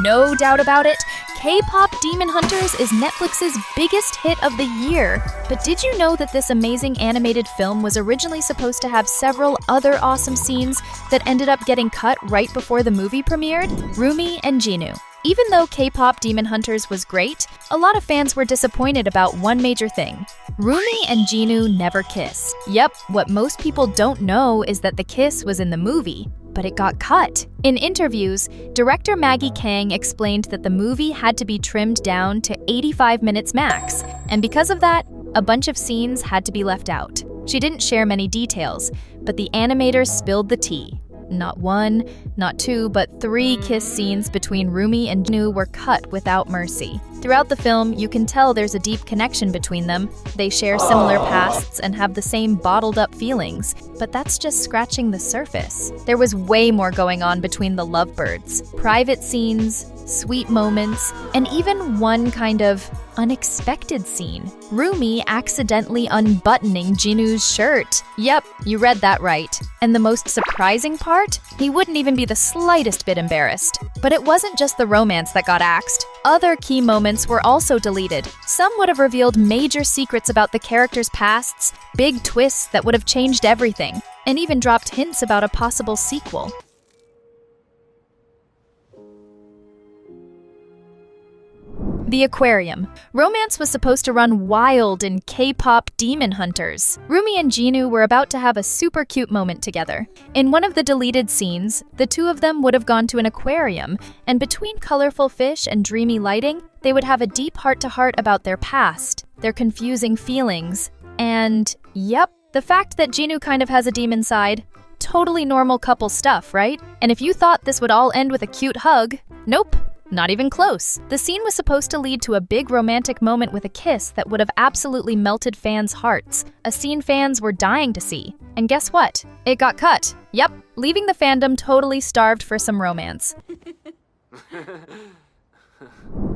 no doubt about it, K-pop Demon Hunters is Netflix's biggest hit of the year. But did you know that this amazing animated film was originally supposed to have several other awesome scenes that ended up getting cut right before the movie premiered? Roomie and Jinu. Even though K-pop Demon Hunters was great, a lot of fans were disappointed about one major thing. Roomie and Jinu never kiss. Yep, what most people don't know is that the kiss was in the movie, but it got cut. In interviews, director Maggie Kang explained that the movie had to be trimmed down to 85 minutes max, and because of that, a bunch of scenes had to be left out. She didn't share many details, but the animators spilled the tea. Not one, not two, but 3 kiss scenes between Roomie and Jinu were cut without mercy. Throughout the film, you can tell there's a deep connection between them. They share similar pasts and have the same bottled-up feelings, but that's just scratching the surface. There was way more going on between the lovebirds. Private scenes, sweet moments, and even one kind of unexpected scene. Roomie accidentally unbuttoning Jinu's shirt. Yep, you read that right. And the most surprising part? He wouldn't even be the slightest bit embarrassed. But it wasn't just the romance that got axed. Other key moments were also deleted. Some would have revealed major secrets about the characters' pasts, big twists that would have changed everything, and even dropped hints about a possible sequel. The aquarium. Romance was supposed to run wild in K-pop Demon Hunters. Roomie and Jinu were about to have a super cute moment together. In one of the deleted scenes, the two of them would have gone to an aquarium, and between colorful fish and dreamy lighting, they would have a deep heart-to-heart about their past, their confusing feelings, and yep, the fact that Jinu kind of has a demon side. Totally normal couple stuff, right? And if you thought this would all end with a cute hug, nope. Not even close. The scene was supposed to lead to a big romantic moment with a kiss that would have absolutely melted fans' hearts, a scene fans were dying to see. And guess what? It got cut. Yep, leaving the fandom totally starved for some romance.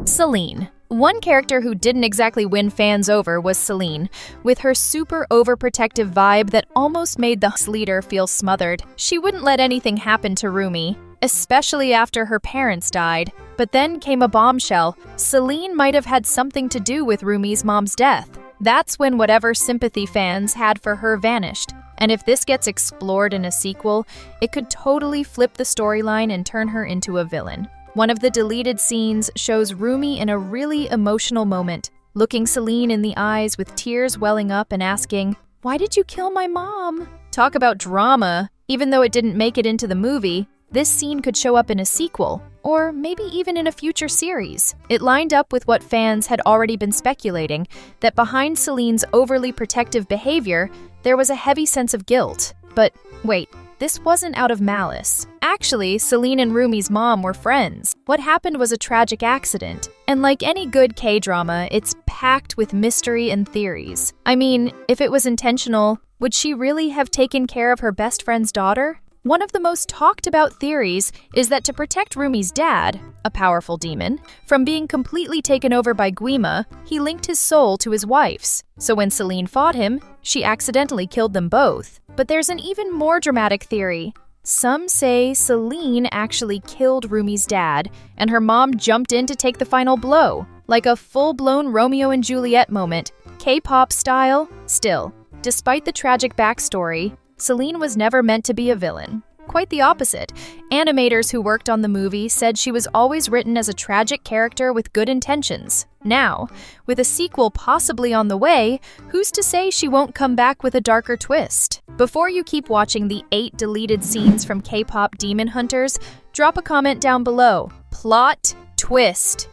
Seline. One character who didn't exactly win fans over was Selene, with her super overprotective vibe that almost made the leader feel smothered. She wouldn't let anything happen to Roomie, especially after her parents died. But then came a bombshell. Seline might have had something to do with Roomie's mom's death. That's when whatever sympathy fans had for her vanished. And if this gets explored in a sequel, it could totally flip the storyline and turn her into a villain. One of the deleted scenes shows Roomie in a really emotional moment, looking Seline in the eyes with tears welling up and asking, "Why did you kill my mom?" Talk about drama. Even though it didn't make it into the movie, this scene could show up in a sequel, or maybe even in a future series. It lined up with what fans had already been speculating, that behind Seline's overly protective behavior, there was a heavy sense of guilt. But wait, this wasn't out of malice. Actually, Seline and Roomie's mom were friends. What happened was a tragic accident. And like any good K-drama, it's packed with mystery and theories. I mean, if it was intentional, would she really have taken care of her best friend's daughter? One of the most talked about theories is that to protect Roomie's dad, a powerful demon, from being completely taken over by Guima, he linked his soul to his wife's. So when Seline fought him, she accidentally killed them both. But there's an even more dramatic theory. Some say Seline actually killed Roomie's dad, and her mom jumped in to take the final blow, like a full-blown Romeo and Juliet moment, K-pop style. Still, despite the tragic backstory, Seline was never meant to be a villain. Quite the opposite. Animators who worked on the movie said she was always written as a tragic character with good intentions. Now, with a sequel possibly on the way, who's to say she won't come back with a darker twist? Before you keep watching the 8 deleted scenes from K-pop Demon Hunters, drop a comment down below. Plot twist.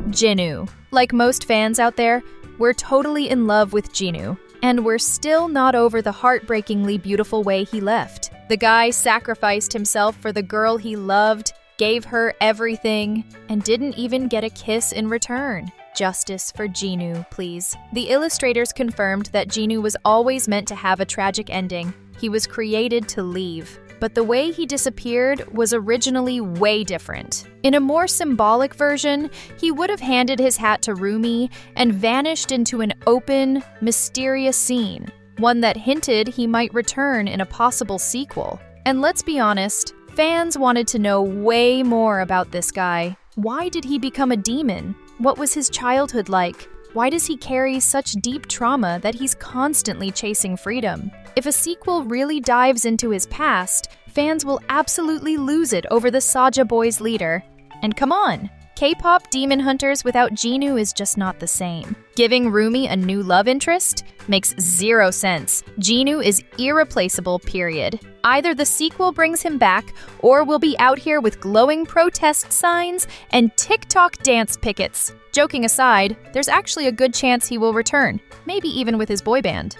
Jinu. Like most fans out there, we're totally in love with Jinu, and we're still not over the heartbreakingly beautiful way he left. The guy sacrificed himself for the girl he loved, gave her everything, and didn't even get a kiss in return. Justice for Jinu, please. The illustrators confirmed that Jinu was always meant to have a tragic ending. He was created to leave. But the way he disappeared was originally way different. In a more symbolic version, he would have handed his hat to Roomie and vanished into an open, mysterious scene, one that hinted he might return in a possible sequel. And let's be honest, fans wanted to know way more about this guy. Why did he become a demon? What was his childhood like? Why does he carry such deep trauma that he's constantly chasing freedom? If a sequel really dives into his past, fans will absolutely lose it over the Saja boys' leader. And come on, K-pop demon hunters without Jinu is just not the same. Giving Roomie a new love interest makes zero sense. Jinu is irreplaceable, period. Either the sequel brings him back, or we'll be out here with glowing protest signs and TikTok dance pickets. Joking aside, there's actually a good chance he will return, maybe even with his boy band.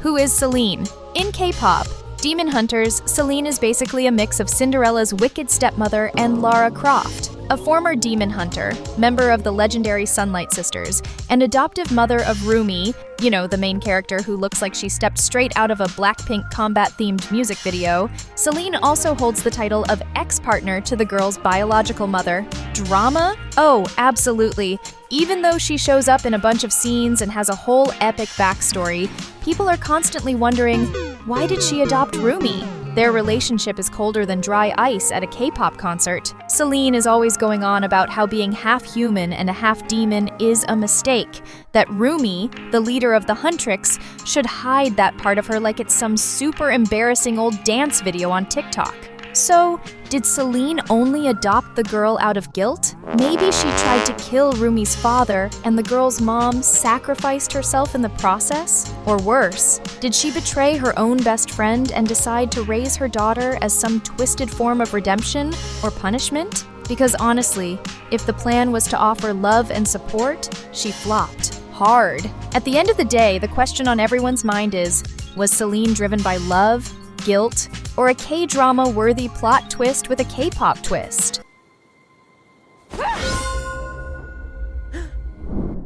Who is Seline? In K-pop, demon hunters, Seline is basically a mix of Cinderella's wicked stepmother and Lara Croft, a former demon hunter, member of the legendary Sunlight Sisters, and adoptive mother of Roomie, you know, the main character who looks like she stepped straight out of a Blackpink combat-themed music video. Seline also holds the title of ex-partner to the girl's biological mother. Drama? Oh, absolutely. Even though she shows up in a bunch of scenes and has a whole epic backstory, people are constantly wondering, why did she adopt Roomie? Their relationship is colder than dry ice at a K-pop concert. Seline is always going on about how being half human and a half demon is a mistake, that Roomie, the leader of the Huntrix, should hide that part of her like it's some super embarrassing old dance video on TikTok. So, did Seline only adopt the girl out of guilt? Maybe she tried to kill Roomie's father, and the girl's mom sacrificed herself in the process? Or worse, did she betray her own best friend and decide to raise her daughter as some twisted form of redemption or punishment? Because honestly, if the plan was to offer love and support, she flopped hard. At the end of the day, the question on everyone's mind is, was Seline driven by love, guilt, or a K-drama-worthy plot twist with a K-pop twist?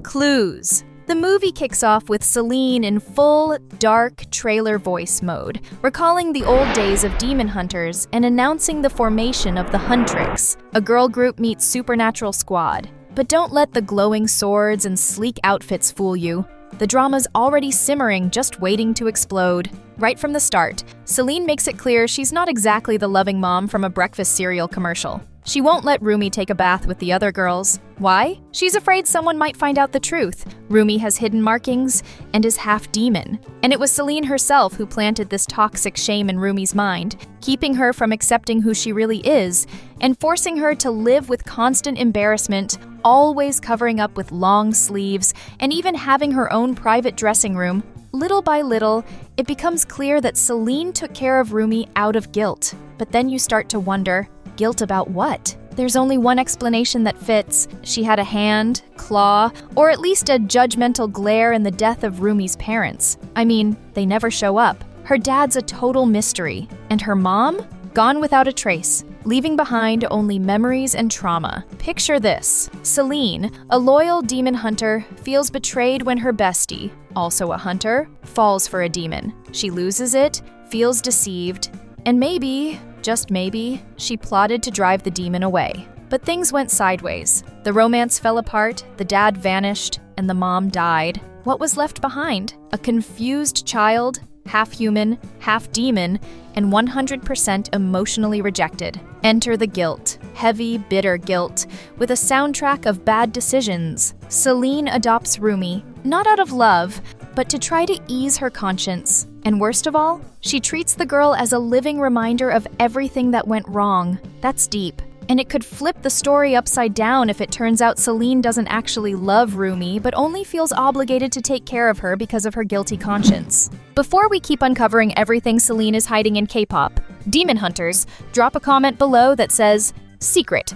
Clues. The movie kicks off with Seline in full, dark trailer voice mode, recalling the old days of demon hunters and announcing the formation of the Huntrix, a girl group meets supernatural squad. But don't let the glowing swords and sleek outfits fool you. The drama's already simmering, just waiting to explode. Right from the start, Seline makes it clear she's not exactly the loving mom from a breakfast cereal commercial. She won't let Roomie take a bath with the other girls. Why? She's afraid someone might find out the truth. Roomie has hidden markings and is half demon. And it was Seline herself who planted this toxic shame in Roomie's mind, keeping her from accepting who she really is, and forcing her to live with constant embarrassment, always covering up with long sleeves, and even having her own private dressing room. Little by little, it becomes clear that Seline took care of Roomie out of guilt. But then you start to wonder, guilt about what? There's only one explanation that fits. She had a hand, claw, or at least a judgmental glare in the death of Roomie's parents. I mean, they never show up. Her dad's a total mystery. And her mom? Gone without a trace, leaving behind only memories and trauma. Picture this. Seline, a loyal demon hunter, feels betrayed when her bestie, also a hunter, falls for a demon. She loses it, feels deceived, and maybe, just maybe, she plotted to drive the demon away. But things went sideways. The romance fell apart, the dad vanished, and the mom died. What was left behind? A confused child, half human, half demon, and 100% emotionally rejected. Enter the guilt. Heavy, bitter guilt, with a soundtrack of bad decisions. Seline adopts Roomie, not out of love, but to try to ease her conscience. And worst of all, she treats the girl as a living reminder of everything that went wrong. That's deep. And it could flip the story upside down if it turns out Seline doesn't actually love Roomie, but only feels obligated to take care of her because of her guilty conscience. Before we keep uncovering everything Seline is hiding in K-pop, demon hunters, drop a comment below that says, "Secret."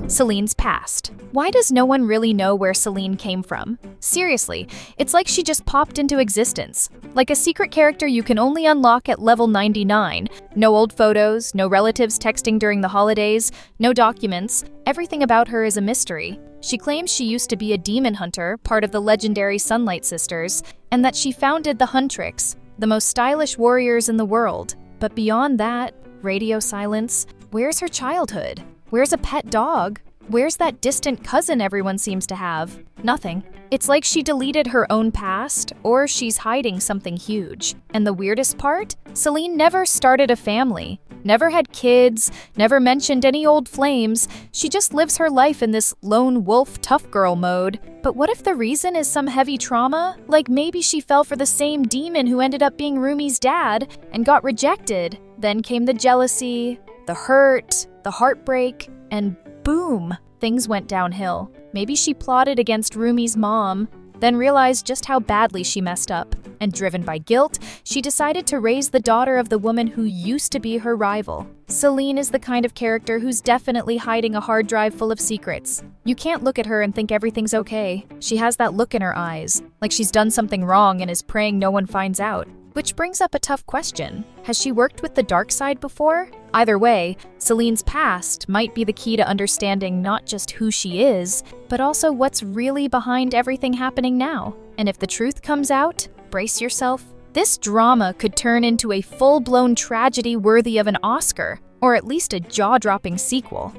Seline's past. Why does no one really know where Seline came from? Seriously, it's like she just popped into existence. Like a secret character you can only unlock at level 99. No old photos, no relatives texting during the holidays, no documents. Everything about her is a mystery. She claims she used to be a demon hunter, part of the legendary Sunlight Sisters, and that she founded the Huntrix, the most stylish warriors in the world. But beyond that, radio silence, where's her childhood? Where's a pet dog? Where's that distant cousin everyone seems to have? Nothing. It's like she deleted her own past, or she's hiding something huge. And the weirdest part? Seline never started a family, never had kids, never mentioned any old flames. She just lives her life in this lone wolf tough girl mode. But what if the reason is some heavy trauma? Like maybe she fell for the same demon who ended up being Roomie's dad and got rejected. Then came the jealousy, the hurt, the heartbreak, and boom, things went downhill. Maybe she plotted against Roomie's mom, then realized just how badly she messed up. And driven by guilt, she decided to raise the daughter of the woman who used to be her rival. Seline is the kind of character who's definitely hiding a hard drive full of secrets. You can't look at her and think everything's okay. She has that look in her eyes, like she's done something wrong and is praying no one finds out. Which brings up a tough question. Has she worked with the dark side before? Either way, Seline's past might be the key to understanding not just who she is, but also what's really behind everything happening now. And if the truth comes out, brace yourself. This drama could turn into a full-blown tragedy worthy of an Oscar, or at least a jaw-dropping sequel.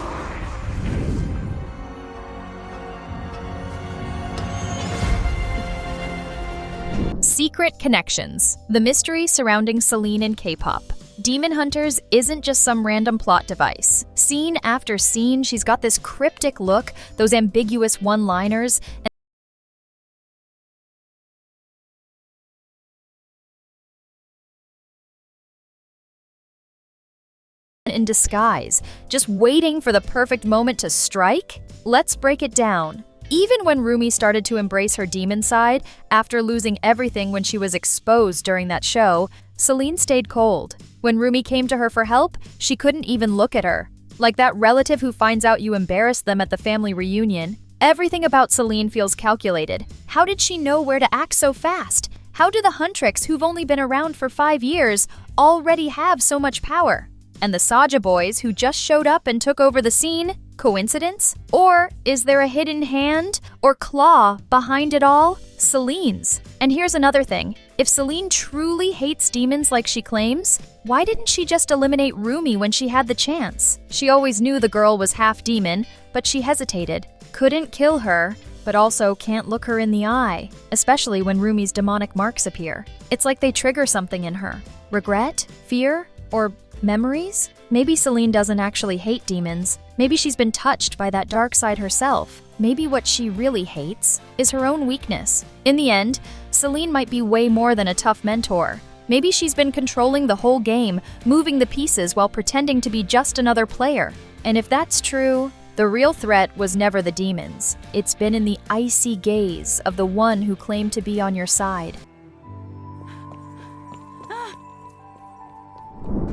Secret connections. The mystery surrounding Seline in K-pop. Demon Hunters isn't just some random plot device. Scene after scene, she's got this cryptic look, those ambiguous one-liners, in disguise, just waiting for the perfect moment to strike? Let's break it down. Even when Roomie started to embrace her demon side, after losing everything when she was exposed during that show, Seline stayed cold. When Roomie came to her for help, she couldn't even look at her. Like that relative who finds out you embarrassed them at the family reunion. Everything about Seline feels calculated. How did she know where to act so fast? How do the Huntrix, who've only been around for 5 years, already have so much power? And the Saja boys, who just showed up and took over the scene? Coincidence? Or is there a hidden hand or claw behind it all? Seline's. And here's another thing. If Seline truly hates demons like she claims, why didn't she just eliminate Roomie when she had the chance? She always knew the girl was half demon, but she hesitated. Couldn't kill her, but also can't look her in the eye, especially when Roomie's demonic marks appear. It's like they trigger something in her. Regret? Fear? Or memories? Maybe Seline doesn't actually hate demons. Maybe she's been touched by that dark side herself. Maybe what she really hates is her own weakness. In the end, Seline might be way more than a tough mentor. Maybe she's been controlling the whole game, moving the pieces while pretending to be just another player. And if that's true, the real threat was never the demons. It's been in the icy gaze of the one who claimed to be on your side.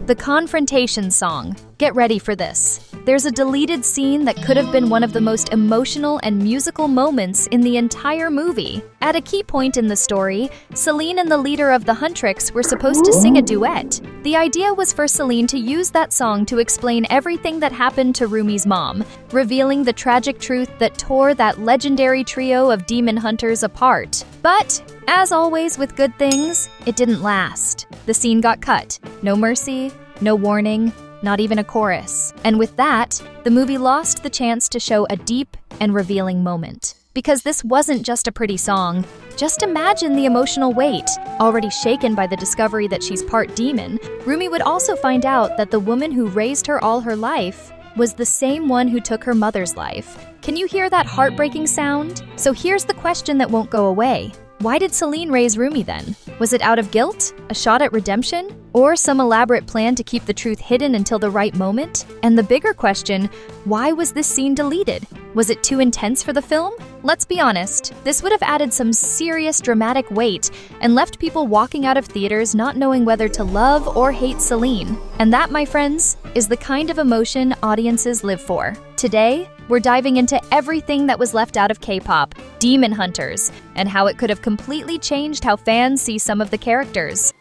The confrontation song. Get ready for this. There's a deleted scene that could have been one of the most emotional and musical moments in the entire movie. At a key point in the story, Seline and the leader of the Huntrix were supposed to sing a duet. The idea was for Seline to use that song to explain everything that happened to Roomie's mom, revealing the tragic truth that tore that legendary trio of demon hunters apart. But, as always with good things, it didn't last. The scene got cut. No mercy, no warning, not even a chorus. And with that, the movie lost the chance to show a deep and revealing moment. Because this wasn't just a pretty song. Just imagine the emotional weight. Already shaken by the discovery that she's part demon, Roomie would also find out that the woman who raised her all her life was the same one who took her mother's life. Can you hear that heartbreaking sound? So here's the question that won't go away. Why did Seline raise Roomie then? Was it out of guilt? A shot at redemption? Or some elaborate plan to keep the truth hidden until the right moment? And the bigger question, why was this scene deleted? Was it too intense for the film? Let's be honest, this would have added some serious dramatic weight and left people walking out of theaters not knowing whether to love or hate Seline. And that, my friends, is the kind of emotion audiences live for. Today, we're diving into everything that was left out of K-pop, Demon Hunters, and how it could have completely changed how fans see some of the characters.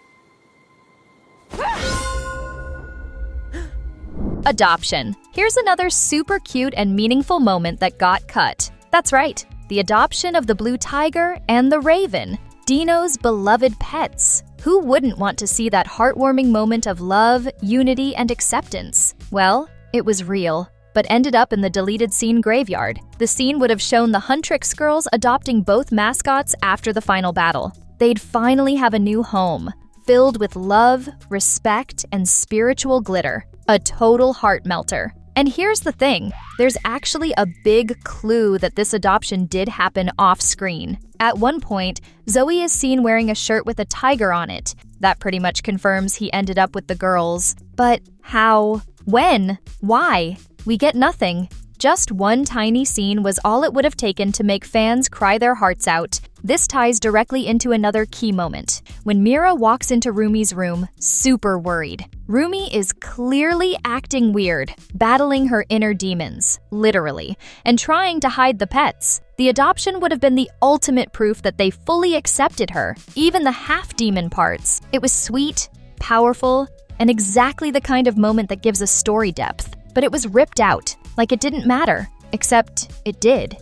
Adoption. Here's another super cute and meaningful moment that got cut. That's right, the adoption of the blue tiger and the raven, Dino's beloved pets. Who wouldn't want to see that heartwarming moment of love, unity, and acceptance? Well, it was real. but ended up in the deleted scene graveyard. The scene would have shown the Huntrix girls adopting both mascots after the final battle. They'd finally have a new home, filled with love, respect, and spiritual glitter. A total heart melter. And here's the thing, there's actually a big clue that this adoption did happen off-screen. At one point, Zoe is seen wearing a shirt with a tiger on it. That pretty much confirms he ended up with the girls. But how? When? Why? We get nothing. Just one tiny scene was all it would have taken to make fans cry their hearts out. This ties directly into another key moment, when Meera walks into Roomie's room, super worried. Roomie is clearly acting weird, battling her inner demons, literally, and trying to hide the pets. The adoption would have been the ultimate proof that they fully accepted her, even the half-demon parts. It was sweet, powerful, and exactly the kind of moment that gives a story depth. But it was ripped out, like it didn't matter, except it did.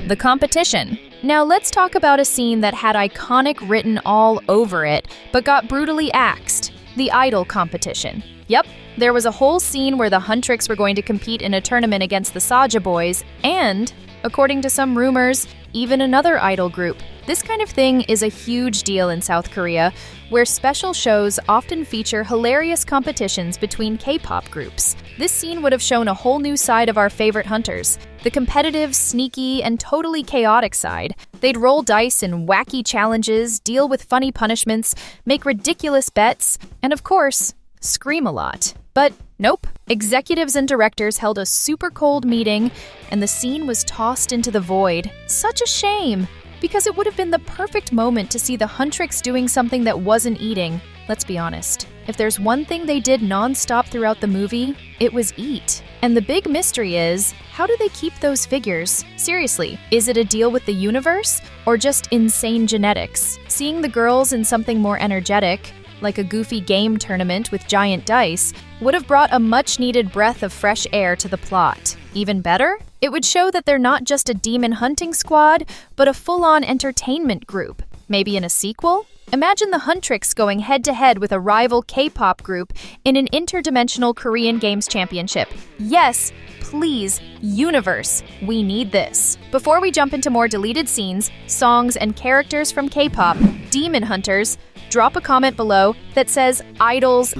The competition. Now let's talk about a scene that had iconic written all over it, but got brutally axed. The idol competition. Yep, there was a whole scene where the Huntrix were going to compete in a tournament against the Saja boys, and, according to some rumors, even another idol group. This kind of thing is a huge deal in South Korea, where special shows often feature hilarious competitions between K-pop groups. This scene would have shown a whole new side of our favorite hunters, the competitive, sneaky, and totally chaotic side. They'd roll dice in wacky challenges, deal with funny punishments, make ridiculous bets, and of course, scream a lot. But nope. Executives and directors held a super cold meeting, and the scene was tossed into the void. Such a shame, because it would have been the perfect moment to see the Huntrix doing something that wasn't eating. Let's be honest. If there's one thing they did non-stop throughout the movie, it was eat. And the big mystery is, how do they keep those figures? Seriously, is it a deal with the universe, or just insane genetics? Seeing the girls in something more energetic, like a goofy game tournament with giant dice, would have brought a much-needed breath of fresh air to the plot. Even better, it would show that they're not just a demon hunting squad, but a full-on entertainment group. Maybe in a sequel? Imagine the Huntrix going head-to-head with a rival K-pop group in an interdimensional Korean Games Championship. Yes, please, universe, we need this. Before we jump into more deleted scenes, songs, and characters from K-pop, Demon Hunters, drop a comment below that says idols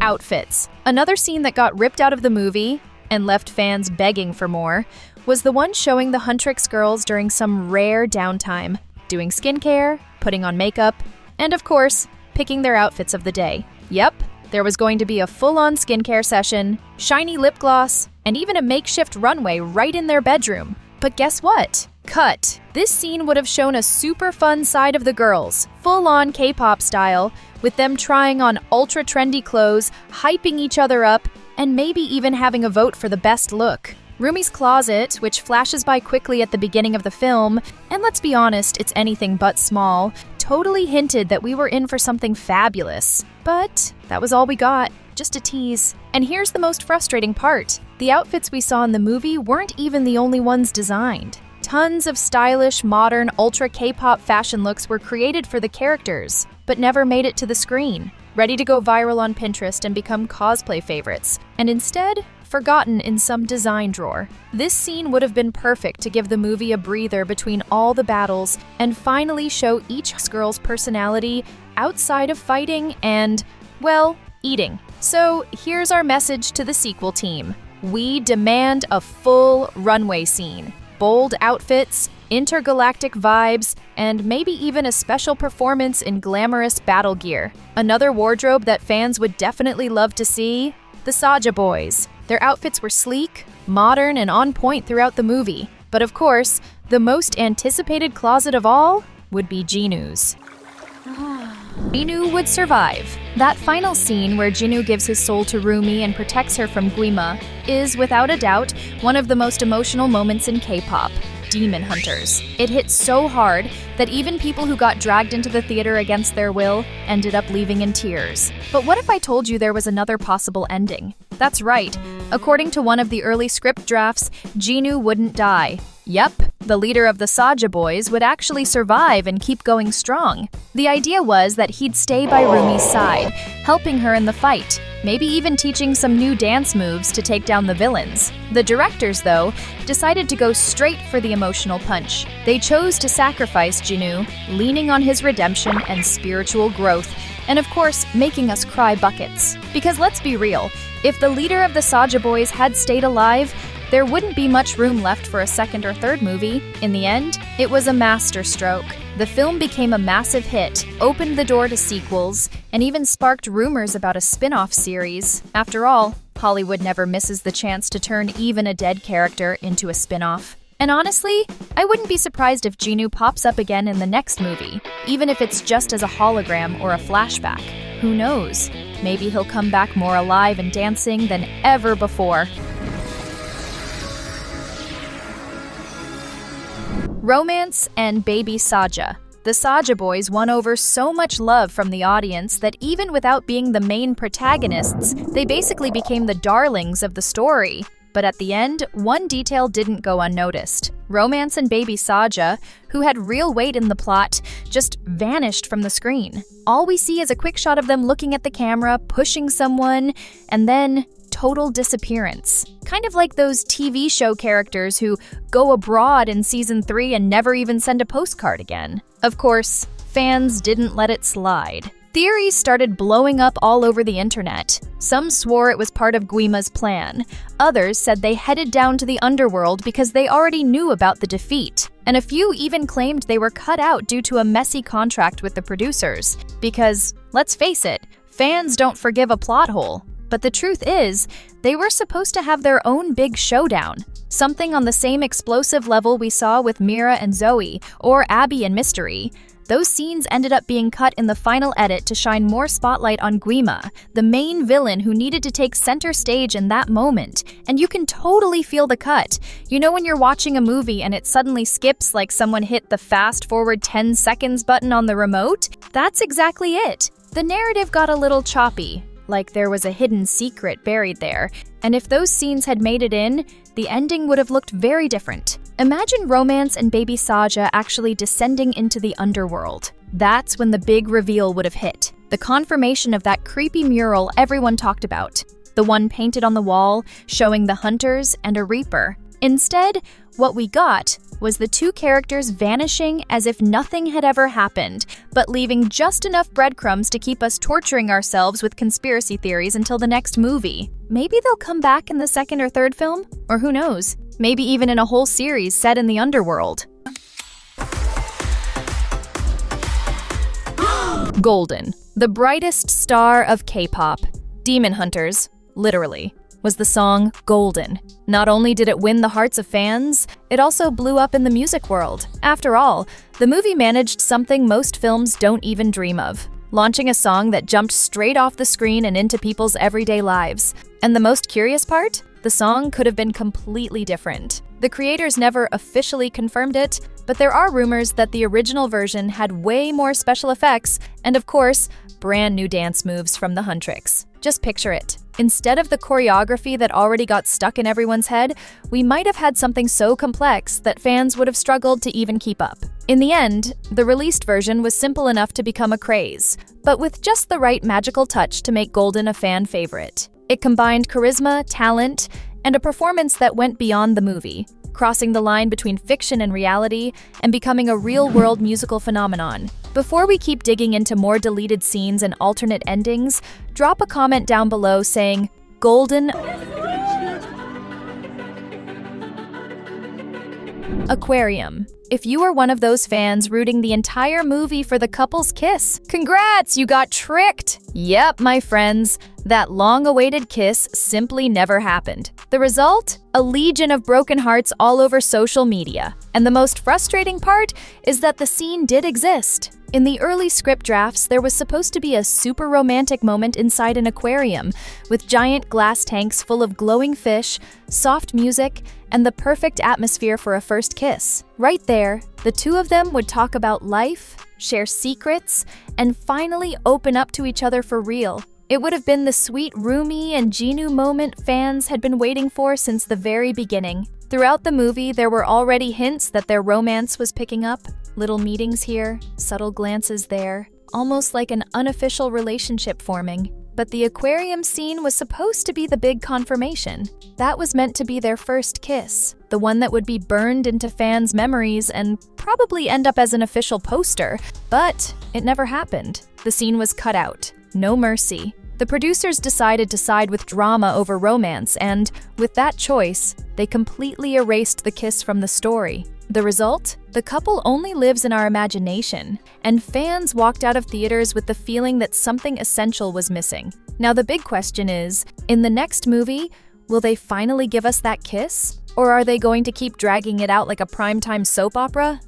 outfits. Another scene that got ripped out of the movie and left fans begging for more was the one showing the Huntrix girls during some rare downtime, doing skincare, putting on makeup, and of course, picking their outfits of the day. Yep, there was going to be a full-on skincare session, shiny lip gloss, and even a makeshift runway right in their bedroom. But guess what? Cut. This scene would have shown a super fun side of the girls, full-on K-pop style, with them trying on ultra-trendy clothes, hyping each other up, and maybe even having a vote for the best look. Roomie's closet, which flashes by quickly at the beginning of the film, and let's be honest, it's anything but small, totally hinted that we were in for something fabulous. But that was all we got, just a tease. And here's the most frustrating part. The outfits we saw in the movie weren't even the only ones designed. Tons of stylish, modern, ultra K-pop fashion looks were created for the characters, but never made it to the screen, ready to go viral on Pinterest and become cosplay favorites, and instead, forgotten in some design drawer. This scene would have been perfect to give the movie a breather between all the battles and finally show each girl's personality outside of fighting and, well, eating. So here's our message to the sequel team. We demand a full runway scene. Bold outfits, intergalactic vibes, and maybe even a special performance in glamorous battle gear. Another wardrobe that fans would definitely love to see? The Saja boys. Their outfits were sleek, modern, and on point throughout the movie. But of course, the most anticipated closet of all would be Jinu's. Jinu would survive. That final scene where Jinu gives his soul to Roomie and protects her from Guima is, without a doubt, one of the most emotional moments in K-pop. Demon Hunters. It hit so hard that even people who got dragged into the theater against their will ended up leaving in tears. But what if I told you there was another possible ending? That's right. According to one of the early script drafts, Jinu wouldn't die. Yep, the leader of the Saja boys would actually survive and keep going strong. The idea was that he'd stay by Roomie's side, helping her in the fight, maybe even teaching some new dance moves to take down the villains. The directors, though, decided to go straight for the emotional punch. They chose to sacrifice Jinu, leaning on his redemption and spiritual growth, and of course, making us cry buckets. Because let's be real, if the leader of the Saja boys had stayed alive, there wouldn't be much room left for a second or third movie. In the end, it was a masterstroke. The film became a massive hit, opened the door to sequels, and even sparked rumors about a spin-off series. After all, Hollywood never misses the chance to turn even a dead character into a spin-off. And honestly, I wouldn't be surprised if Jinu pops up again in the next movie, even if it's just as a hologram or a flashback. Who knows? Maybe he'll come back more alive and dancing than ever before. Romance and baby Saja. The Saja boys won over so much love from the audience that even without being the main protagonists, they basically became the darlings of the story. But at the end, one detail didn't go unnoticed. Romance and baby Saja, who had real weight in the plot, just vanished from the screen. All we see is a quick shot of them looking at the camera, pushing someone, and then total disappearance. Kind of like those TV show characters who go abroad in season 3 and never even send a postcard again. Of course, fans didn't let it slide. Theories started blowing up all over the internet. Some swore it was part of Guima's plan. Others said they headed down to the underworld because they already knew about the defeat. And a few even claimed they were cut out due to a messy contract with the producers. Because, let's face it, fans don't forgive a plot hole. But the truth is, they were supposed to have their own big showdown. Something on the same explosive level we saw with Meera and Zoe, or Abby and Mystery. Those scenes ended up being cut in the final edit to shine more spotlight on Guima, the main villain who needed to take center stage in that moment. And you can totally feel the cut. You know when you're watching a movie and it suddenly skips like someone hit the fast forward 10 seconds button on the remote? That's exactly it. The narrative got a little choppy, like there was a hidden secret buried there, and if those scenes had made it in, the ending would have looked very different. Imagine Romance and baby Saja actually descending into the underworld. That's when the big reveal would have hit. The confirmation of that creepy mural everyone talked about. The one painted on the wall, showing the hunters and a reaper. Instead, what we got was the two characters vanishing as if nothing had ever happened, but leaving just enough breadcrumbs to keep us torturing ourselves with conspiracy theories until the next movie. Maybe they'll come back in the second or third film? Or who knows? Maybe even in a whole series set in the underworld. Golden, the brightest star of K-pop. Demon Hunters, literally, was the song Golden. Not only did it win the hearts of fans, it also blew up in the music world. After all, the movie managed something most films don't even dream of, launching a song that jumped straight off the screen and into people's everyday lives. And the most curious part? The song could have been completely different. The creators never officially confirmed it, but there are rumors that the original version had way more special effects and, of course, brand new dance moves from the Huntrix. Just picture it. Instead of the choreography that already got stuck in everyone's head, we might have had something so complex that fans would have struggled to even keep up. In the end, the released version was simple enough to become a craze, but with just the right magical touch to make Golden a fan favorite. It combined charisma, talent, and a performance that went beyond the movie, crossing the line between fiction and reality and becoming a real-world musical phenomenon. Before we keep digging into more deleted scenes and alternate endings, drop a comment down below saying, Golden Aquarium. If you are one of those fans rooting the entire movie for the couple's kiss, congrats, you got tricked! Yep, my friends, that long-awaited kiss simply never happened. The result? A legion of broken hearts all over social media. And the most frustrating part is that the scene did exist. In the early script drafts, there was supposed to be a super romantic moment inside an aquarium, with giant glass tanks full of glowing fish, soft music, and the perfect atmosphere for a first kiss. Right there, the two of them would talk about life, share secrets, and finally open up to each other for real. It would have been the sweet Roomie and Jinu moment fans had been waiting for since the very beginning. Throughout the movie, there were already hints that their romance was picking up. Little meetings here, subtle glances there, almost like an unofficial relationship forming. But the aquarium scene was supposed to be the big confirmation. That was meant to be their first kiss, the one that would be burned into fans' memories and probably end up as an official poster. But it never happened. The scene was cut out. No mercy. The producers decided to side with drama over romance, and with that choice, they completely erased the kiss from the story. The result? The couple only lives in our imagination, and fans walked out of theaters with the feeling that something essential was missing. Now the big question is, in the next movie, will they finally give us that kiss? Or are they going to keep dragging it out like a primetime soap opera?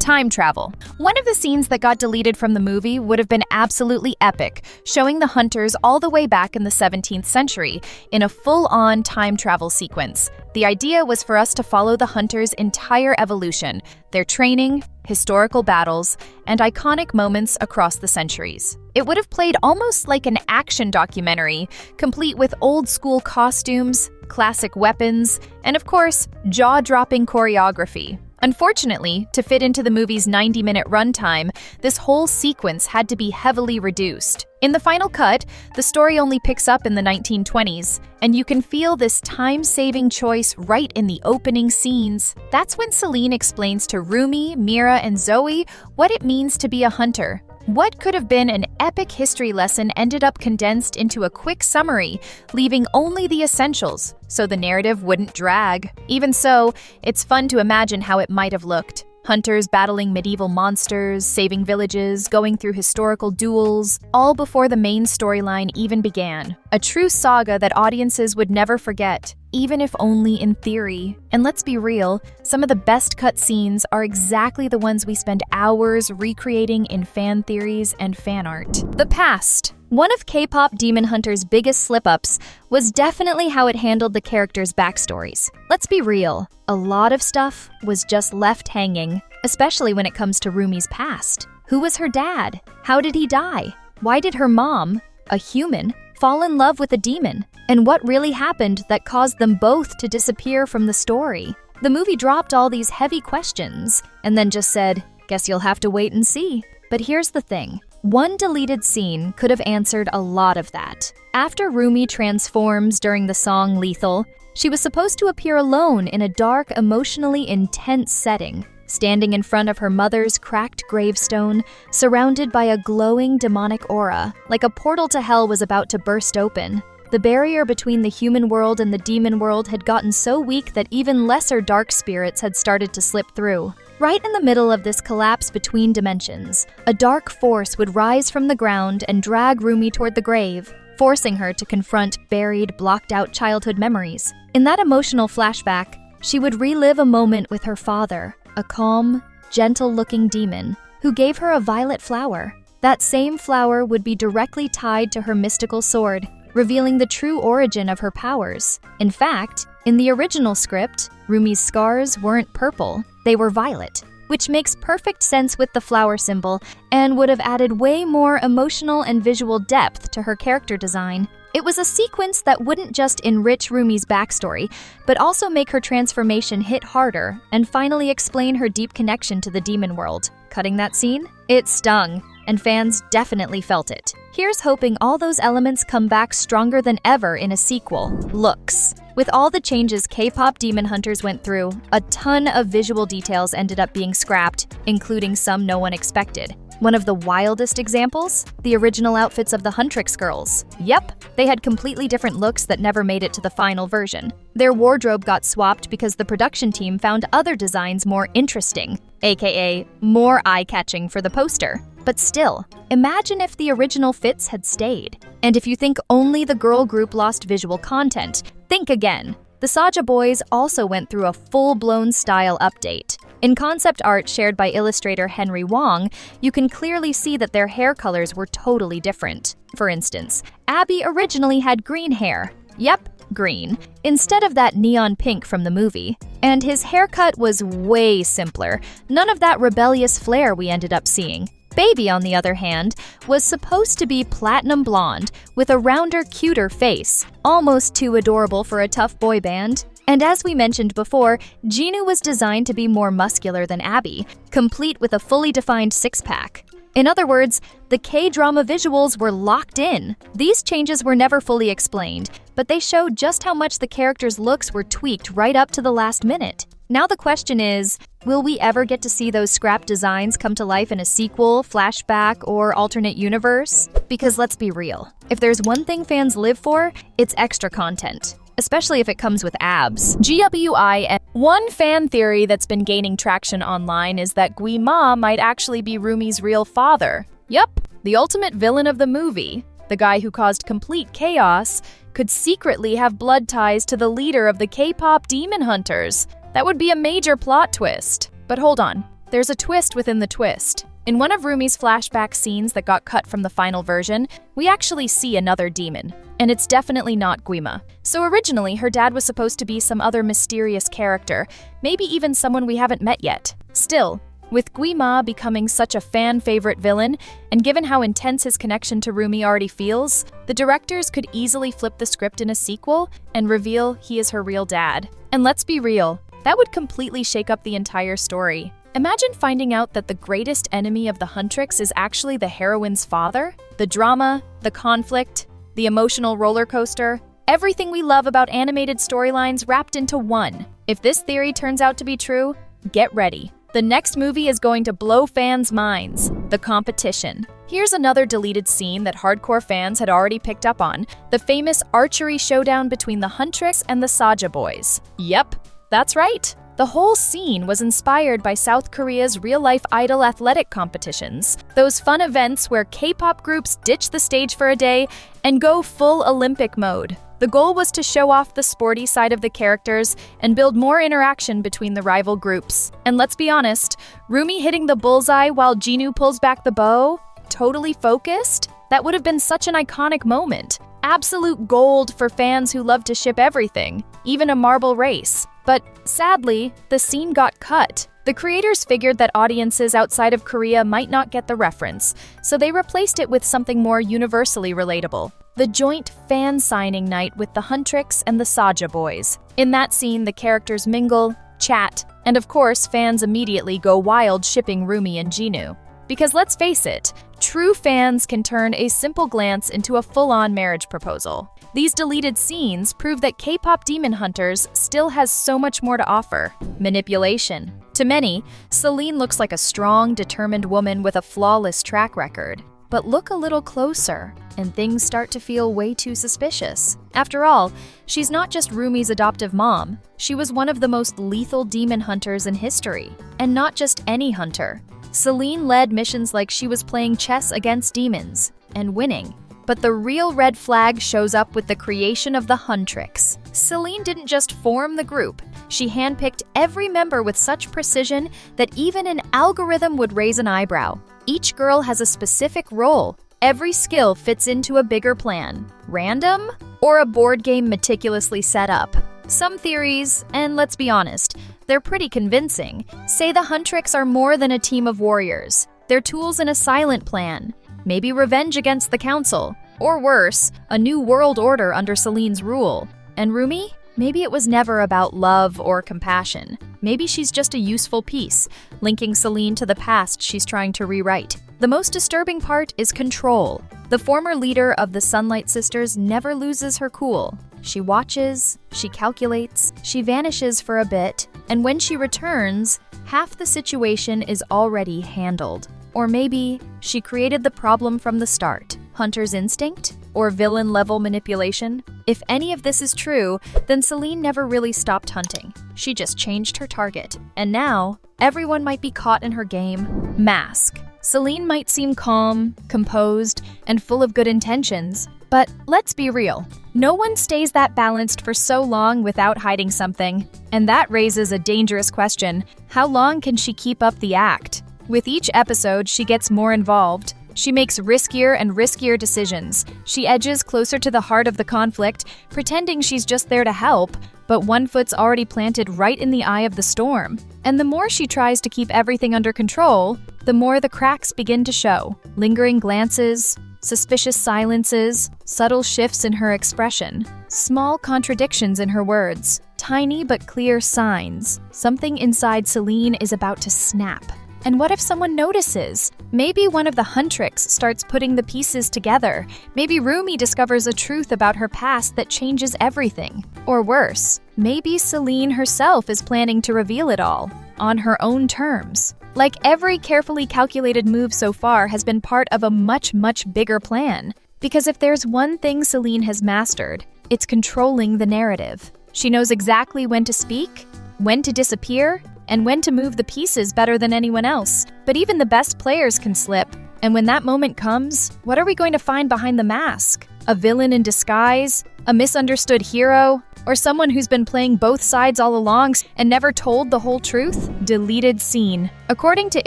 Time travel. One of the scenes that got deleted from the movie would have been absolutely epic, showing the hunters all the way back in the 17th century in a full-on time travel sequence. The idea was for us to follow the hunters' entire evolution, their training, historical battles, and iconic moments across the centuries. It would have played almost like an action documentary, complete with old-school costumes, classic weapons, and of course, jaw-dropping choreography. Unfortunately, to fit into the movie's 90-minute runtime, this whole sequence had to be heavily reduced. In the final cut, the story only picks up in the 1920s, and you can feel this time-saving choice right in the opening scenes. That's when Selene explains to Roomie, Meera, and Zoe what it means to be a hunter. What could have been an epic history lesson ended up condensed into a quick summary, leaving only the essentials, so the narrative wouldn't drag. Even so, it's fun to imagine how it might have looked. Hunters battling medieval monsters, saving villages, going through historical duels, all before the main storyline even began. A true saga that audiences would never forget, even if only in theory. And let's be real, some of the best cut scenes are exactly the ones we spend hours recreating in fan theories and fan art. The past. One of K-pop Demon Hunter's biggest slip-ups was definitely how it handled the characters' backstories. Let's be real, a lot of stuff was just left hanging, especially when it comes to Roomie's past. Who was her dad? How did he die? Why did her mom, a human, fall in love with a demon? And what really happened that caused them both to disappear from the story? The movie dropped all these heavy questions and then just said, "Guess you'll have to wait and see." But here's the thing. One deleted scene could have answered a lot of that. After Roomie transforms during the song Lethal, she was supposed to appear alone in a dark, emotionally intense setting, standing in front of her mother's cracked gravestone, surrounded by a glowing demonic aura, like a portal to hell was about to burst open. The barrier between the human world and the demon world had gotten so weak that even lesser dark spirits had started to slip through. Right in the middle of this collapse between dimensions, a dark force would rise from the ground and drag Roomie toward the grave, forcing her to confront buried, blocked-out childhood memories. In that emotional flashback, she would relive a moment with her father, a calm, gentle-looking demon, who gave her a violet flower. That same flower would be directly tied to her mystical sword, revealing the true origin of her powers. In fact, in the original script, Roomie's scars weren't purple, they were violet, which makes perfect sense with the flower symbol and would have added way more emotional and visual depth to her character design. It was a sequence that wouldn't just enrich Roomie's backstory, but also make her transformation hit harder and finally explain her deep connection to the demon world. Cutting that scene? It stung, and fans definitely felt it. Here's hoping all those elements come back stronger than ever in a sequel. Looks. With all the changes K-pop Demon Hunters went through, a ton of visual details ended up being scrapped, including some no one expected. One of the wildest examples? The original outfits of the Huntrix girls. Yep, they had completely different looks that never made it to the final version. Their wardrobe got swapped because the production team found other designs more interesting, aka more eye-catching for the poster. But still, imagine if the original fits had stayed. And if you think only the girl group lost visual content, think again. The Saja boys also went through a full-blown style update. In concept art shared by illustrator Henry Wong, you can clearly see that their hair colors were totally different. For instance, Abby originally had green hair. Yep, green, instead of that neon pink from the movie. And his haircut was way simpler, none of that rebellious flair we ended up seeing. Baby, on the other hand, was supposed to be platinum blonde with a rounder, cuter face, almost too adorable for a tough boy band. And as we mentioned before, Jinu was designed to be more muscular than Abby, complete with a fully defined six-pack. In other words, the K-drama visuals were locked in. These changes were never fully explained, but they showed just how much the characters' looks were tweaked right up to the last minute. Now the question is, will we ever get to see those scrap designs come to life in a sequel, flashback, or alternate universe? Because let's be real, if there's one thing fans live for, it's extra content. Especially if it comes with abs. GWI, and one fan theory that's been gaining traction online is that Guima might actually be Roomie's real father. Yup, the ultimate villain of the movie, the guy who caused complete chaos, could secretly have blood ties to the leader of the K-pop demon hunters. That would be a major plot twist. But hold on, there's a twist within the twist. In one of Roomie's flashback scenes that got cut from the final version, we actually see another demon. And it's definitely not Guima. So originally, her dad was supposed to be some other mysterious character, maybe even someone we haven't met yet. Still, with Guima becoming such a fan-favorite villain, and given how intense his connection to Roomie already feels, the directors could easily flip the script in a sequel and reveal he is her real dad. And let's be real, that would completely shake up the entire story. Imagine finding out that the greatest enemy of the Huntrix is actually the heroine's father. The drama, the conflict, the emotional roller coaster, everything we love about animated storylines wrapped into one. If this theory turns out to be true, get ready. The next movie is going to blow fans' minds, The Competition. Here's another deleted scene that hardcore fans had already picked up on, the famous archery showdown between the Huntrix and the Saja boys. Yep, that's right. The whole scene was inspired by South Korea's real-life idol athletic competitions, those fun events where K-pop groups ditch the stage for a day and go full Olympic mode. The goal was to show off the sporty side of the characters and build more interaction between the rival groups. And let's be honest, Roomie hitting the bullseye while Jinu pulls back the bow, totally focused? That would have been such an iconic moment. Absolute gold for fans who love to ship everything, even a marble race. But sadly, the scene got cut. The creators figured that audiences outside of Korea might not get the reference, so they replaced it with something more universally relatable. The joint fan signing night with the Huntrix and the Saja boys. In that scene, the characters mingle, chat, and of course, fans immediately go wild shipping Roomie and Jinu. Because let's face it, true fans can turn a simple glance into a full-on marriage proposal. These deleted scenes prove that K-pop Demon Hunters still has so much more to offer. Manipulation. To many, Seline looks like a strong, determined woman with a flawless track record. But look a little closer, and things start to feel way too suspicious. After all, she's not just Roomie's adoptive mom. She was one of the most lethal demon hunters in history. And not just any hunter. Seline led missions like she was playing chess against demons, and winning. But the real red flag shows up with the creation of the Huntrix. Seline didn't just form the group, she handpicked every member with such precision that even an algorithm would raise an eyebrow. Each girl has a specific role. Every skill fits into a bigger plan. Random? Or a board game meticulously set up? Some theories, and let's be honest, they're pretty convincing, say the Huntrix are more than a team of warriors. They're tools in a silent plan. Maybe revenge against the council. Or worse, a new world order under Selene's rule. And Roomie? Maybe it was never about love or compassion. Maybe she's just a useful piece, linking Seline to the past she's trying to rewrite. The most disturbing part is control. The former leader of the Sunlight Sisters never loses her cool. She watches, she calculates, she vanishes for a bit, and when she returns, half the situation is already handled. Or maybe she created the problem from the start. Hunter's instinct? Or villain-level manipulation? If any of this is true, then Seline never really stopped hunting. She just changed her target. And now, everyone might be caught in her game. Mask. Seline might seem calm, composed, and full of good intentions, but let's be real. No one stays that balanced for so long without hiding something. And that raises a dangerous question. How long can she keep up the act? With each episode, she gets more involved, She makes riskier and riskier decisions. She edges closer to the heart of the conflict, pretending she's just there to help, but one foot's already planted right in the eye of the storm. And the more she tries to keep everything under control, the more the cracks begin to show. Lingering glances, suspicious silences, subtle shifts in her expression, small contradictions in her words, tiny but clear signs. Something inside Seline is about to snap. And what if someone notices? Maybe one of the Huntrix starts putting the pieces together. Maybe Roomie discovers a truth about her past that changes everything. Or worse, maybe Seline herself is planning to reveal it all, on her own terms. Like every carefully calculated move so far has been part of a much, much bigger plan. Because if there's one thing Seline has mastered, it's controlling the narrative. She knows exactly when to speak, when to disappear, and when to move the pieces better than anyone else. But even the best players can slip. And when that moment comes, what are we going to find behind the mask? A villain in disguise? A misunderstood hero? Or someone who's been playing both sides all along and never told the whole truth? Deleted scene. According to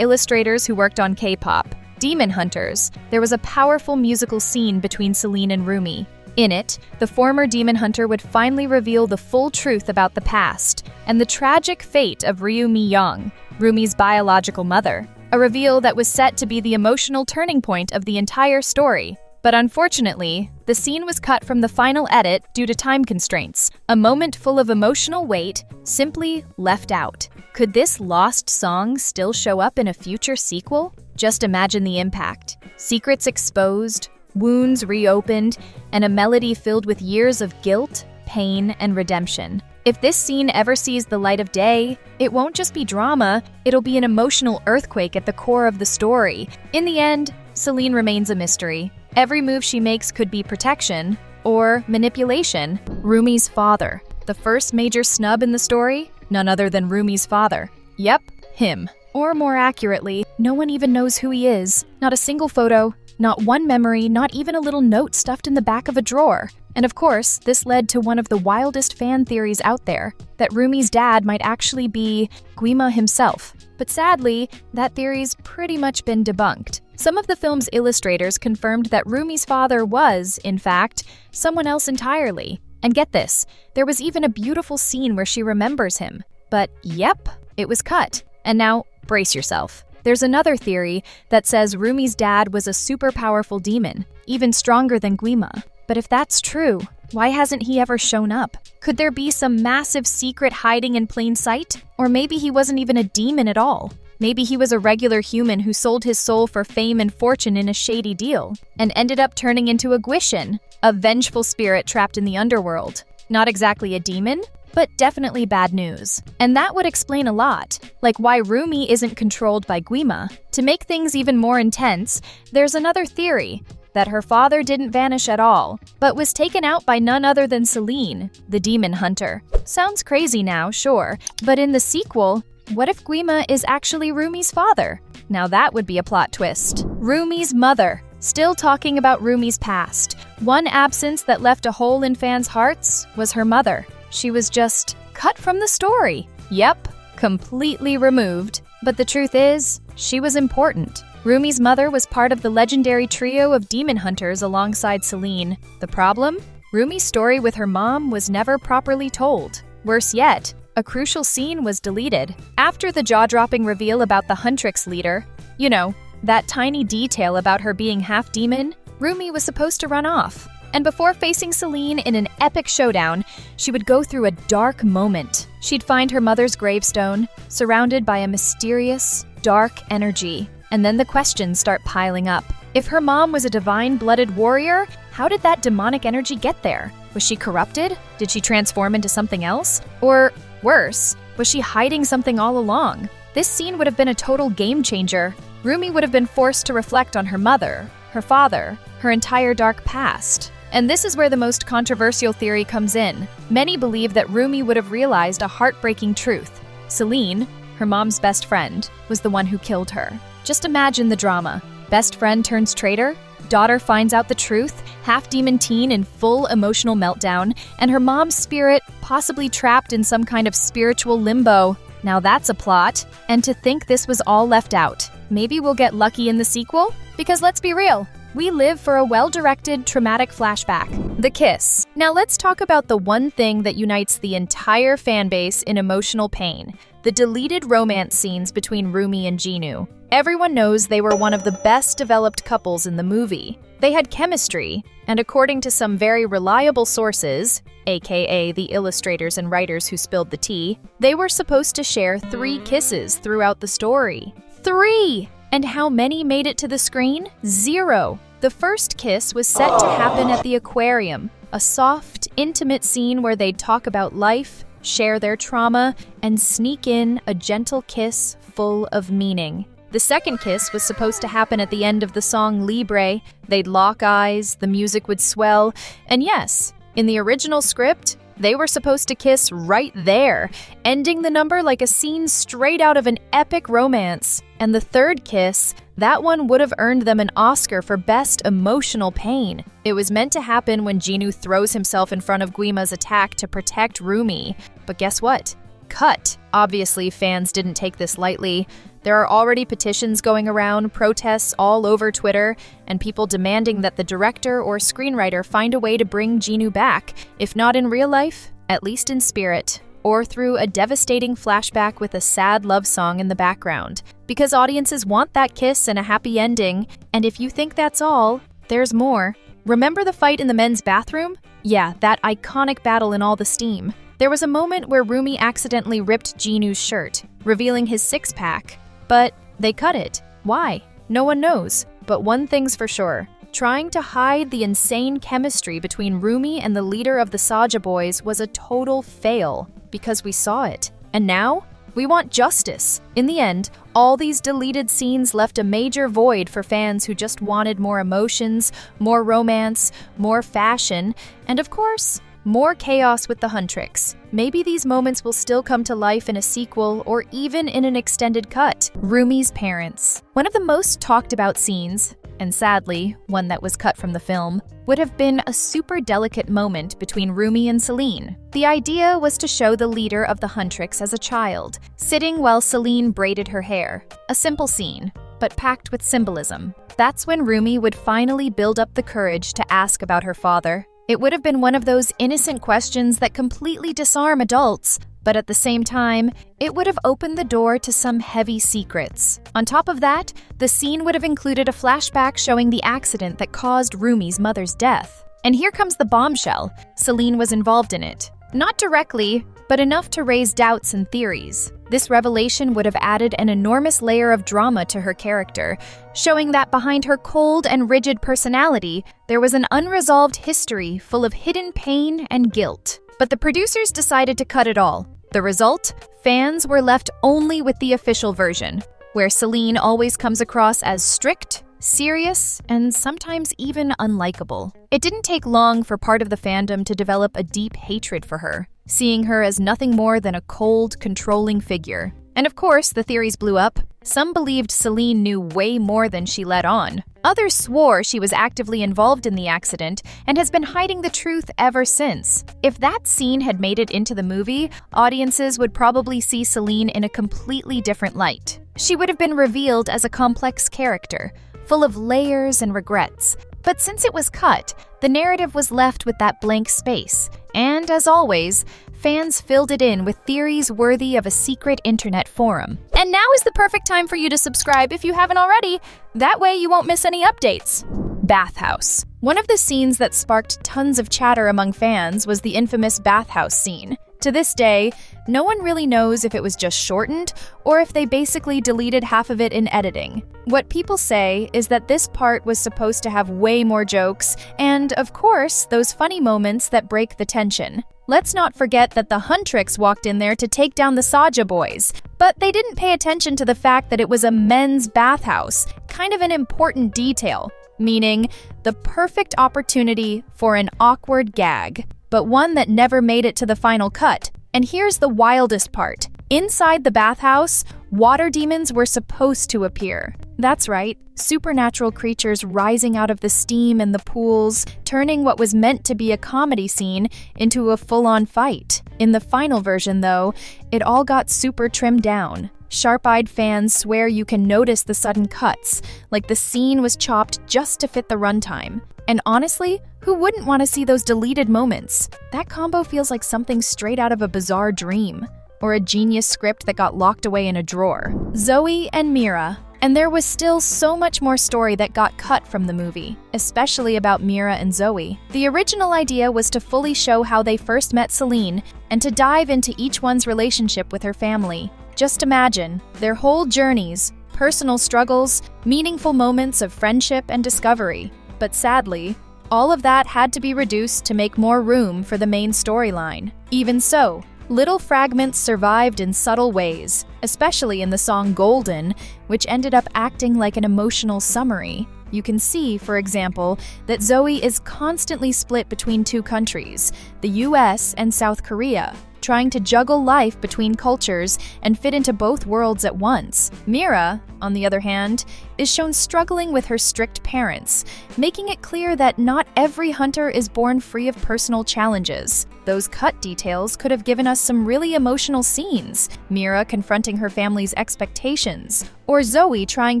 illustrators who worked on K-pop, Demon Hunters, there was a powerful musical scene between Selene and Roomie. In it, the former demon hunter would finally reveal the full truth about the past and the tragic fate of Ryu Mi-young, Roomie's biological mother, a reveal that was set to be the emotional turning point of the entire story. But unfortunately, the scene was cut from the final edit due to time constraints, a moment full of emotional weight simply left out. Could this lost song still show up in a future sequel? Just imagine the impact. Secrets exposed, wounds reopened, and a melody filled with years of guilt, pain, and redemption. If this scene ever sees the light of day, it won't just be drama, it'll be an emotional earthquake at the core of the story. In the end, Seline remains a mystery. Every move she makes could be protection or manipulation. Roomie's father. The first major snub in the story? None other than Roomie's father. Yep, him. Or more accurately, no one even knows who he is. Not a single photo, not one memory, not even a little note stuffed in the back of a drawer. And of course, this led to one of the wildest fan theories out there, that Roomie's dad might actually be Guima himself. But sadly, that theory's pretty much been debunked. Some of the film's illustrators confirmed that Roomie's father was, in fact, someone else entirely. And get this, there was even a beautiful scene where she remembers him. But yep, it was cut. And now, brace yourself. There's another theory that says Roomie's dad was a super powerful demon, even stronger than Guima. But if that's true, why hasn't he ever shown up? Could there be some massive secret hiding in plain sight? Or maybe he wasn't even a demon at all. Maybe he was a regular human who sold his soul for fame and fortune in a shady deal, and ended up turning into a Guishin, a vengeful spirit trapped in the underworld. Not exactly a demon, but definitely bad news. And that would explain a lot, like why Roomie isn't controlled by Guima. To make things even more intense, there's another theory, that her father didn't vanish at all, but was taken out by none other than Seline, the demon hunter. Sounds crazy now, sure, but in the sequel, what if Guima is actually Roomie's father? Now that would be a plot twist. Roomie's mother. Still talking about Roomie's past. One absence that left a hole in fans' hearts was her mother. She was just cut from the story. Yep, completely removed. But the truth is, she was important. Roomie's mother was part of the legendary trio of demon hunters alongside Seline. The problem? Roomie's story with her mom was never properly told. Worse yet, a crucial scene was deleted. After the jaw-dropping reveal about the Huntrix leader, you know, that tiny detail about her being half demon, Roomie was supposed to run off. And before facing Seline in an epic showdown, she would go through a dark moment. She'd find her mother's gravestone, surrounded by a mysterious, dark energy. And then the questions start piling up. If her mom was a divine-blooded warrior, how did that demonic energy get there? Was she corrupted? Did she transform into something else? Or, worse, was she hiding something all along? This scene would have been a total game changer. Roomie would have been forced to reflect on her mother, her father, her entire dark past. And this is where the most controversial theory comes in. Many believe that Roomie would have realized a heartbreaking truth. Seline, her mom's best friend, was the one who killed her. Just imagine the drama. Best friend turns traitor, daughter finds out the truth, half-demon teen in full emotional meltdown, and her mom's spirit possibly trapped in some kind of spiritual limbo. Now that's a plot. And to think this was all left out. maybe we'll get lucky in the sequel? Because let's be real, we live for a well-directed, traumatic flashback. The kiss. Now let's talk about the one thing that unites the entire fanbase in emotional pain: the deleted romance scenes between Roomie and Jinu. Everyone knows they were one of the best developed couples in the movie. They had chemistry, and according to some very reliable sources, aka the illustrators and writers who spilled the tea, they were supposed to share 3 kisses throughout the story. 3! And how many made it to the screen? 0. The first kiss was set to happen at the aquarium, a soft, intimate scene where they'd talk about life, share their trauma, and sneak in a gentle kiss full of meaning. The second kiss was supposed to happen at the end of the song Libre. They'd lock eyes, the music would swell, and yes, in the original script, they were supposed to kiss right there, ending the number like a scene straight out of an epic romance. And the third kiss, that one would have earned them an Oscar for Best Emotional Pain. It was meant to happen when Jinu throws himself in front of Guima's attack to protect Roomie. But guess what? Cut. Obviously, fans didn't take this lightly. There are already petitions going around, protests all over Twitter, and people demanding that the director or screenwriter find a way to bring Jinu back, if not in real life, at least in spirit, or through a devastating flashback with a sad love song in the background. Because audiences want that kiss and a happy ending, and if you think that's all, there's more. Remember the fight in the men's bathroom? Yeah, that iconic battle in all the steam. There was a moment where Roomie accidentally ripped Jinu's shirt, revealing his six-pack. But they cut it. Why? No one knows. But one thing's for sure. Trying to hide the insane chemistry between Roomie and the leader of the Saja boys was a total fail, because we saw it. And now, we want justice. In the end, all these deleted scenes left a major void for fans who just wanted more emotions, more romance, more fashion, and of course, more chaos with the Huntrix. Maybe these moments will still come to life in a sequel or even in an extended cut. Roomie's parents. One of the most talked about scenes, and sadly, one that was cut from the film, would have been a super delicate moment between Roomie and Seline. The idea was to show the leader of the Huntrix as a child, sitting while Seline braided her hair. A simple scene, but packed with symbolism. That's when Roomie would finally build up the courage to ask about her father. It would have been one of those innocent questions that completely disarm adults, but at the same time, it would have opened the door to some heavy secrets. On top of that, the scene would have included a flashback showing the accident that caused Roomie's mother's death. And here comes the bombshell. Seline was involved in it. Not directly, but enough to raise doubts and theories. This revelation would have added an enormous layer of drama to her character, showing that behind her cold and rigid personality, there was an unresolved history full of hidden pain and guilt. But the producers decided to cut it all. The result? Fans were left only with the official version, where Seline always comes across as strict, serious, and sometimes even unlikable. It didn't take long for part of the fandom to develop a deep hatred for her, seeing her as nothing more than a cold, controlling figure. And of course, the theories blew up. Some believed Seline knew way more than she let on. Others swore she was actively involved in the accident and has been hiding the truth ever since. If that scene had made it into the movie, audiences would probably see Seline in a completely different light. She would have been revealed as a complex character, full of layers and regrets. But since it was cut, the narrative was left with that blank space. And as always, fans filled it in with theories worthy of a secret internet forum. And now is the perfect time for you to subscribe if you haven't already. That way you won't miss any updates. Bathhouse. One of the scenes that sparked tons of chatter among fans was the infamous bathhouse scene. To this day, no one really knows if it was just shortened or if they basically deleted half of it in editing. What people say is that this part was supposed to have way more jokes and, of course, those funny moments that break the tension. Let's not forget that the Huntrix walked in there to take down the Saja boys, but they didn't pay attention to the fact that it was a men's bathhouse, kind of an important detail, meaning the perfect opportunity for an awkward gag, but one that never made it to the final cut. And here's the wildest part. Inside the bathhouse, water demons were supposed to appear. That's right, supernatural creatures rising out of the steam in the pools, turning what was meant to be a comedy scene into a full-on fight. In the final version, though, it all got super trimmed down. Sharp-eyed fans swear you can notice the sudden cuts, like the scene was chopped just to fit the runtime. And honestly, who wouldn't want to see those deleted moments? That combo feels like something straight out of a bizarre dream, or a genius script that got locked away in a drawer. Zoe and Meera. And there was still so much more story that got cut from the movie, especially about Meera and Zoe. The original idea was to fully show how they first met Seline and to dive into each one's relationship with her family. Just imagine their whole journeys, personal struggles, meaningful moments of friendship and discovery. But sadly, all of that had to be reduced to make more room for the main storyline. Even so, little fragments survived in subtle ways, especially in the song Golden, which ended up acting like an emotional summary. You can see, for example, that Zoe is constantly split between two countries, the US and South Korea, trying to juggle life between cultures and fit into both worlds at once. Meera, on the other hand, is shown struggling with her strict parents, making it clear that not every hunter is born free of personal challenges. Those cut details could have given us some really emotional scenes, Meera confronting her family's expectations, or Zoe trying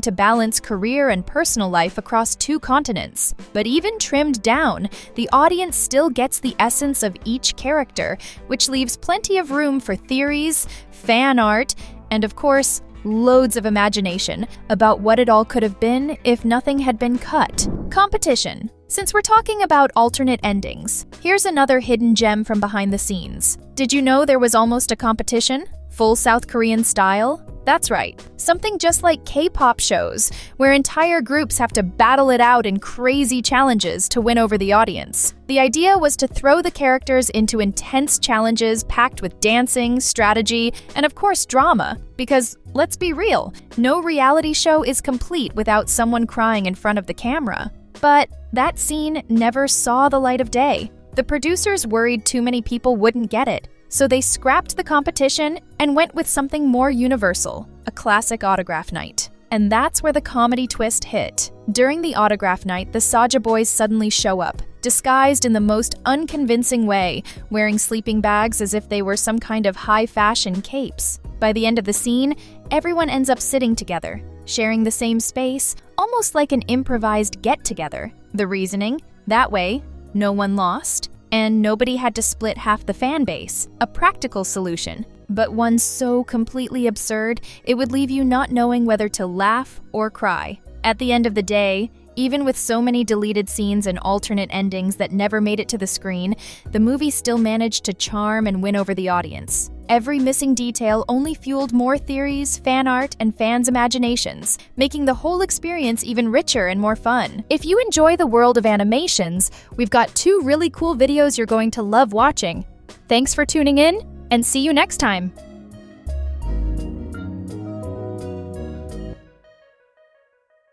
to balance career and personal life across two continents. But even trimmed down, the audience still gets the essence of each character, which leaves plenty of room for theories, fan art, and of course, loads of imagination about what it all could have been if nothing had been cut. Competition. Since we're talking about alternate endings, here's another hidden gem from behind the scenes. Did you know there was almost a competition? Full South Korean style? That's right, something just like K-pop shows, where entire groups have to battle it out in crazy challenges to win over the audience. The idea was to throw the characters into intense challenges packed with dancing, strategy, and of course drama. Because, let's be real, no reality show is complete without someone crying in front of the camera. But that scene never saw the light of day. The producers worried too many people wouldn't get it. So they scrapped the competition and went with something more universal, a classic autograph night. And that's where the comedy twist hit. During the autograph night, the Saja boys suddenly show up, disguised in the most unconvincing way, wearing sleeping bags as if they were some kind of high-fashion capes. By the end of the scene, everyone ends up sitting together, sharing the same space, almost like an improvised get-together. The reasoning? That way, no one lost, and nobody had to split half the fan base. A practical solution, but one so completely absurd, it would leave you not knowing whether to laugh or cry. At the end of the day, even with so many deleted scenes and alternate endings that never made it to the screen, the movie still managed to charm and win over the audience. Every missing detail only fueled more theories, fan art, and fans' imaginations, making the whole experience even richer and more fun. If you enjoy the world of animations, we've got 2 really cool videos you're going to love watching. Thanks for tuning in, and see you next time!